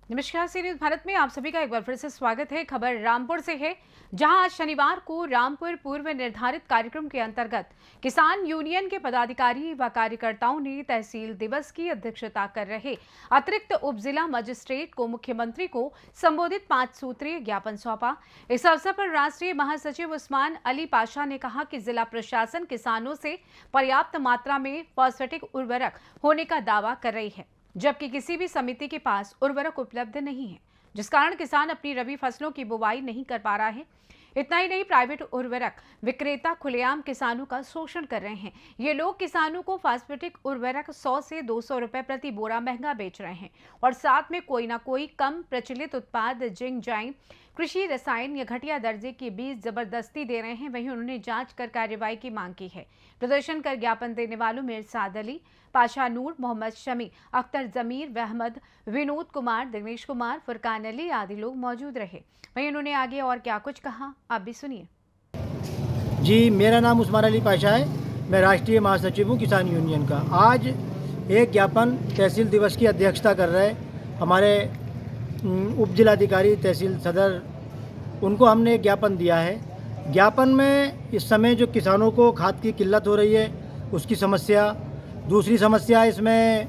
नमस्कार, सी न्यूज भारत में आप सभी का एक बार फिर से स्वागत है। खबर रामपुर से है, जहां आज शनिवार को रामपुर पूर्व निर्धारित कार्यक्रम के अंतर्गत किसान यूनियन के पदाधिकारी व कार्यकर्ताओं ने तहसील दिवस की अध्यक्षता कर रहे अतिरिक्त उप जिला मजिस्ट्रेट को मुख्यमंत्री को संबोधित 5 सूत्रीय ज्ञापन सौंपा। इस अवसर पर राष्ट्रीय महासचिव उस्मान अली पाशा ने कहा कि जिला प्रशासन किसानों से पर्याप्त मात्रा में फॉस्फेटिक उर्वरक होने का दावा कर रही है, जबकि किसी भी समिति के पास उर्वरक उपलब्ध नहीं है, जिस कारण किसान अपनी रबी फसलों की बुवाई नहीं कर पा रहा है। इतना ही नहीं, प्राइवेट उर्वरक विक्रेता खुलेआम किसानों का शोषण कर रहे हैं। ये लोग किसानों को फॉस्फेटिक उर्वरक 100 से 200 रुपए प्रति बोरा महंगा बेच रहे हैं और साथ में कोई ना कोई कम प्रचलित उत्पाद जिंक जाइम कृषि रसायन या घटिया दर्जे के बीज जबरदस्ती दे रहे हैं। वहीं उन्होंने जांच कर कार्रवाई की मांग की है। प्रदर्शन कर ज्ञापन देने वालों में इरशाद अली, पाशा नूर, मोहम्मद शमी, अख्तर जमीर, वहमद, विनोद कुमार, दिनेश कुमार, फुरकान अली आदि लोग मौजूद रहे। वहीं उन्होंने आगे और क्या कुछ कहा, आप भी सुनिए। जी, मेरा नाम उस्मान अली पाशा है। मैं राष्ट्रीय महासचिव हूँ किसान यूनियन का। आज एक ज्ञापन तहसील दिवस की अध्यक्षता कर रहे हमारे उप जिलाधिकारी तहसील सदर, उनको हमने एक ज्ञापन दिया है। ज्ञापन में इस समय जो किसानों को खाद की किल्लत हो रही है उसकी समस्या, दूसरी समस्या इसमें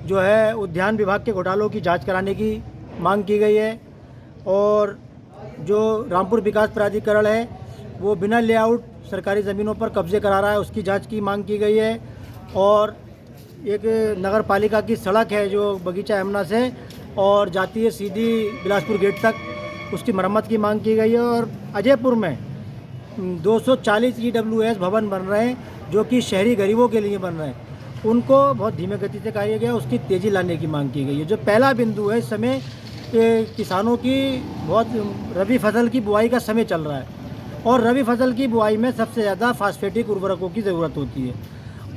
जो है उद्यान विभाग के घोटालों की जांच कराने की मांग की गई है और जो रामपुर विकास प्राधिकरण है वो बिना लेआउट सरकारी ज़मीनों पर कब्जे करा रहा है, उसकी जांच की मांग की गई है। और एक नगर पालिका की सड़क है जो बगीचा यमुना से और जाती है सीधी बिलासपुर गेट तक, उसकी मरम्मत की मांग की गई है। और अजयपुर में 240 EWS भवन बन रहे हैं जो कि शहरी गरीबों के लिए बन रहे हैं, उनको बहुत धीमे गति से कार्य गया, उसकी तेज़ी लाने की मांग की गई है। जो पहला बिंदु है, इस समय किसानों की बहुत रबी फसल की बुआई का समय चल रहा है और रबी फसल की बुआई में सबसे ज़्यादा फास्फेटिक उर्वरकों की ज़रूरत होती है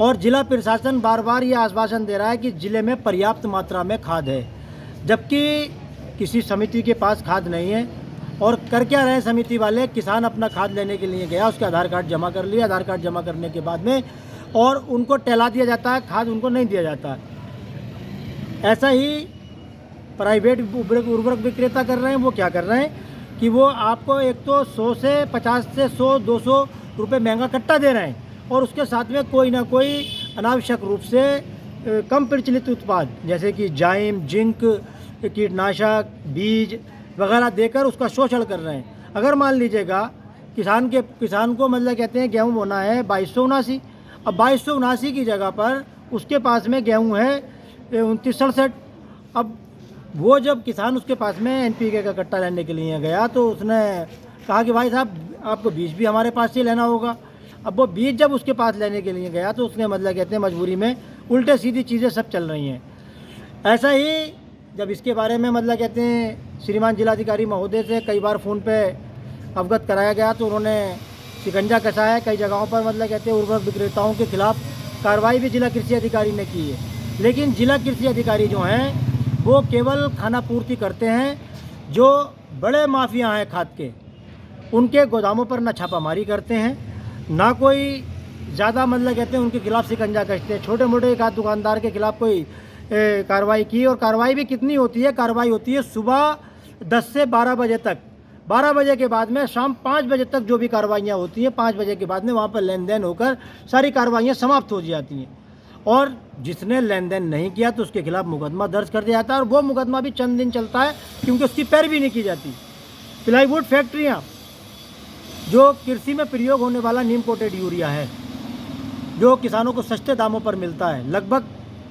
और जिला प्रशासन बार बार ये आश्वासन दे रहा है कि ज़िले में पर्याप्त मात्रा में खाद है, जबकि किसी समिति के पास खाद नहीं है। और कर क्या रहे समिति वाले, किसान अपना खाद लेने के लिए गया, उसके आधार कार्ड जमा कर लिया, आधार कार्ड जमा करने के बाद में और उनको टहला दिया जाता है, खाद उनको नहीं दिया जाता है। ऐसा ही प्राइवेट उर्वरक विक्रेता कर रहे हैं। वो क्या कर रहे हैं कि वो आपको एक तो 100 से 50 से 100-200 रुपये महंगा कट्टा दे रहे हैं और उसके साथ में कोई ना कोई अनावश्यक रूप से कम प्रचलित उत्पाद जैसे कि जाइम, जिंक, कीटनाशक, बीज वगैरह देकर उसका शोषण कर रहे हैं। अगर मान लीजिएगा किसान को मतलब कहते हैं गेहूँ बोना है 2279, अब 2279 की जगह पर उसके पास में गेहूँ है 2967। अब वो जब किसान उसके पास में NPK का कट्टा लेने के लिए गया तो उसने कहा कि भाई साहब आपको बीज भी हमारे पास से लेना होगा। अब वो बीज जब उसके पास लेने के लिए गया तो उसने मतलब कहते हैं मजबूरी में उल्टे सीधी चीज़ें सब चल रही हैं। ऐसा ही जब इसके बारे में मतलब कहते हैं श्रीमान जिलाधिकारी महोदय से कई बार फ़ोन पे अवगत कराया गया तो उन्होंने शिकंजा कसा है। कई जगहों पर मतलब कहते हैं उर्वरक विक्रेताओं के खिलाफ कार्रवाई भी जिला कृषि अधिकारी ने की है, लेकिन जिला कृषि अधिकारी जो हैं वो केवल खाना पूर्ति करते हैं। जो बड़े माफिया हैं खाद के, उनके गोदामों पर ना छापामारी करते हैं, ना कोई ज़्यादा मतलब कहते हैं उनके खिलाफ शिकंजा कसते हैं। छोटे मोटे एक आध दुकानदार के खिलाफ कोई कार्रवाई की, और कार्रवाई भी कितनी होती है, कार्रवाई होती है सुबह 10 से 12 बजे तक। 12 बजे के बाद में शाम 5 बजे तक जो भी कार्रवाइयाँ होती हैं, 5 बजे के बाद में वहाँ पर लेन देन होकर सारी कार्रवाइयाँ समाप्त हो जाती हैं और जिसने लेन देन नहीं किया तो उसके खिलाफ मुकदमा दर्ज कर दिया जाता है और वो मुकदमा भी चंद दिन चलता है क्योंकि उसकी पैरवी नहीं की जाती। प्लाईवुड फैक्ट्रियाँ, जो कृषि में प्रयोग होने वाला नीम कोटेड यूरिया है जो किसानों को सस्ते दामों पर मिलता है, लगभग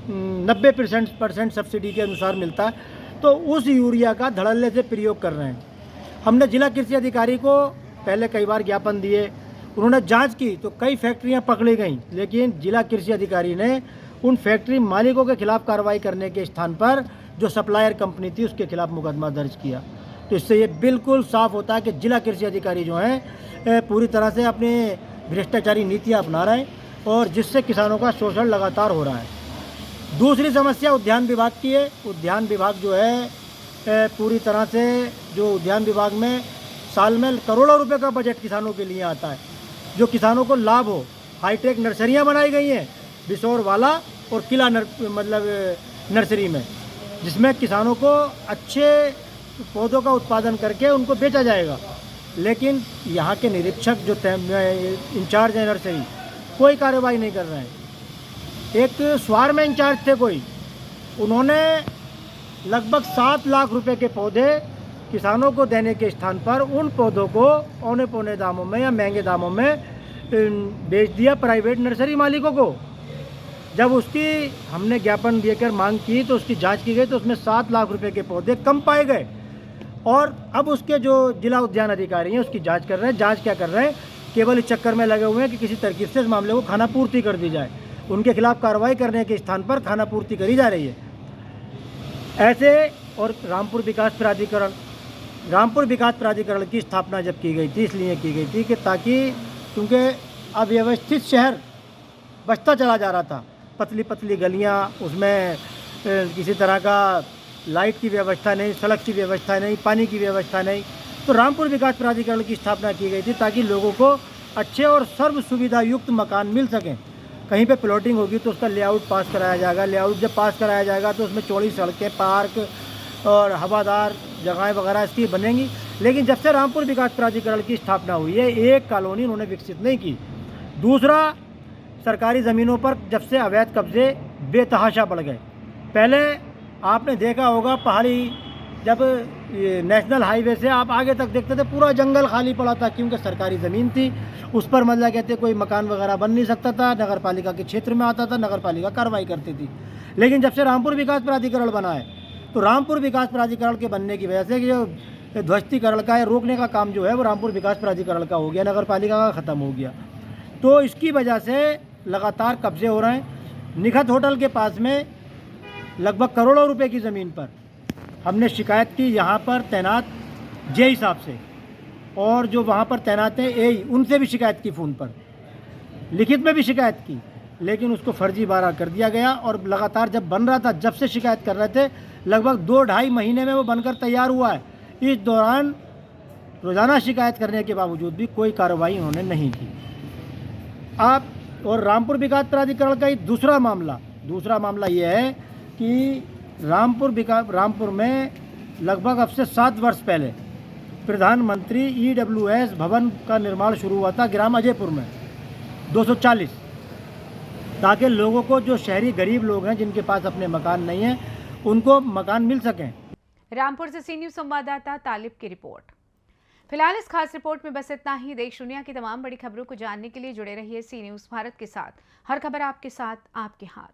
90% सब्सिडी के अनुसार मिलता है, तो उस यूरिया का धड़ल्ले से प्रयोग कर रहे हैं। हमने जिला कृषि अधिकारी को पहले कई बार ज्ञापन दिए, उन्होंने जांच की तो कई फैक्ट्रियां पकड़ी गईं, लेकिन जिला कृषि अधिकारी ने उन फैक्ट्री मालिकों के खिलाफ कार्रवाई करने के स्थान पर जो सप्लायर कंपनी थी उसके खिलाफ मुकदमा दर्ज किया। तो इससे ये बिल्कुल साफ होता है कि जिला कृषि अधिकारी जो हैं पूरी तरह से अपने भ्रष्टाचारी नीतियाँ अपना रहे हैं और जिससे किसानों का शोषण लगातार हो रहा है। दूसरी समस्या उद्यान विभाग की है। उद्यान विभाग जो है पूरी तरह से जो उद्यान विभाग में साल में करोड़ों रुपए का बजट किसानों के लिए आता है, जो किसानों को लाभ हो, हाईटेक नर्सरियाँ बनाई गई हैं बिसौर वाला और किला नर्सरी में, जिसमें किसानों को अच्छे पौधों का उत्पादन करके उनको बेचा जाएगा। लेकिन यहाँ के निरीक्षक जो इंचार्ज हैं नर्सरी, कोई कार्रवाई नहीं कर रहे हैं। एक स्वार में इंचार्ज थे कोई, उन्होंने लगभग 7 लाख रुपए के पौधे किसानों को देने के स्थान पर उन पौधों को औने पौने दामों में या महंगे दामों में बेच दिया प्राइवेट नर्सरी मालिकों को। जब उसकी हमने ज्ञापन देकर मांग की तो उसकी जांच की गई तो उसमें 7 लाख रुपए के पौधे कम पाए गए। और अब उसके जो जिला उद्यान अधिकारी हैं उसकी जांच कर रहे हैं। जांच क्या कर रहे हैं, केवल इस चक्कर में लगे हुए हैं कि किसी तरकीब से इस मामले को खानापूर्ति कर दी जाए। उनके खिलाफ कार्रवाई करने के स्थान पर खानापूर्ति करी जा रही है ऐसे। और रामपुर विकास प्राधिकरण की स्थापना जब की गई थी इसलिए की गई थी कि ताकि, क्योंकि अव्यवस्थित शहर बचता चला जा रहा था, पतली पतली गलियां, उसमें किसी तरह का लाइट की व्यवस्था नहीं, सड़क की व्यवस्था नहीं, पानी की व्यवस्था नहीं। तो रामपुर विकास प्राधिकरण की स्थापना की गई थी ताकि लोगों को अच्छे और सर्व सुविधा युक्त मकान मिल सकें। कहीं पे प्लॉटिंग होगी तो उसका लेआउट पास कराया जाएगा। लेआउट जब पास कराया जाएगा तो उसमें चौड़ी सड़कें, पार्क और हवादार जगहें वगैरह इसकी बनेंगी। लेकिन जब से रामपुर विकास प्राधिकरण की स्थापना हुई है, एक कॉलोनी उन्होंने विकसित नहीं की। दूसरा, सरकारी ज़मीनों पर जब से अवैध कब्जे बेतहाशा बढ़ गए। पहले आपने देखा होगा पहाड़ी, जब नेशनल हाईवे से आप आगे तक देखते थे पूरा जंगल खाली पड़ा था, क्योंकि सरकारी ज़मीन थी। उस पर मतलब कहते कोई मकान वगैरह बन नहीं सकता था, नगर पालिका के क्षेत्र में आता था, नगर पालिका कार्रवाई करती थी। लेकिन जब से रामपुर विकास प्राधिकरण बना है तो रामपुर विकास प्राधिकरण के बनने की वजह से जो ध्वस्तीकरण का है, रोकने का काम जो है वो रामपुर विकास प्राधिकरण का हो गया, नगर पालिका का ख़त्म हो गया। तो इसकी वजह से लगातार कब्जे हो रहे हैं। निखत होटल के पास में लगभग करोड़ों रुपए की ज़मीन पर हमने शिकायत की यहाँ पर तैनात जेई साहब से, और जो वहाँ पर तैनात हैं एई, उनसे भी शिकायत की, फ़ोन पर लिखित में भी शिकायत की, लेकिन उसको फर्जीवाड़ा कर दिया गया। और लगातार जब बन रहा था, जब से शिकायत कर रहे थे, लगभग 2-2.5 महीने में वो बनकर तैयार हुआ है। इस दौरान रोज़ाना शिकायत करने के बावजूद भी कोई कार्रवाई उन्होंने नहीं की। आप और रामपुर विकास प्राधिकरण का ही दूसरा मामला ये है कि रामपुर में लगभग अब से 7 वर्ष पहले प्रधानमंत्री EWS भवन का निर्माण शुरू हुआ था ग्राम अजयपुर में 240, ताकि लोगों को, जो शहरी गरीब लोग हैं जिनके पास अपने मकान नहीं हैं, उनको मकान मिल सकें। रामपुर से सी न्यूज़ संवाददाता तालिब की रिपोर्ट। फिलहाल इस खास रिपोर्ट में बस इतना ही। देश दुनिया की तमाम बड़ी खबरों को जानने के लिए जुड़े रहिए सी न्यूज़ भारत के साथ। हर खबर आपके साथ, आपके हाथ।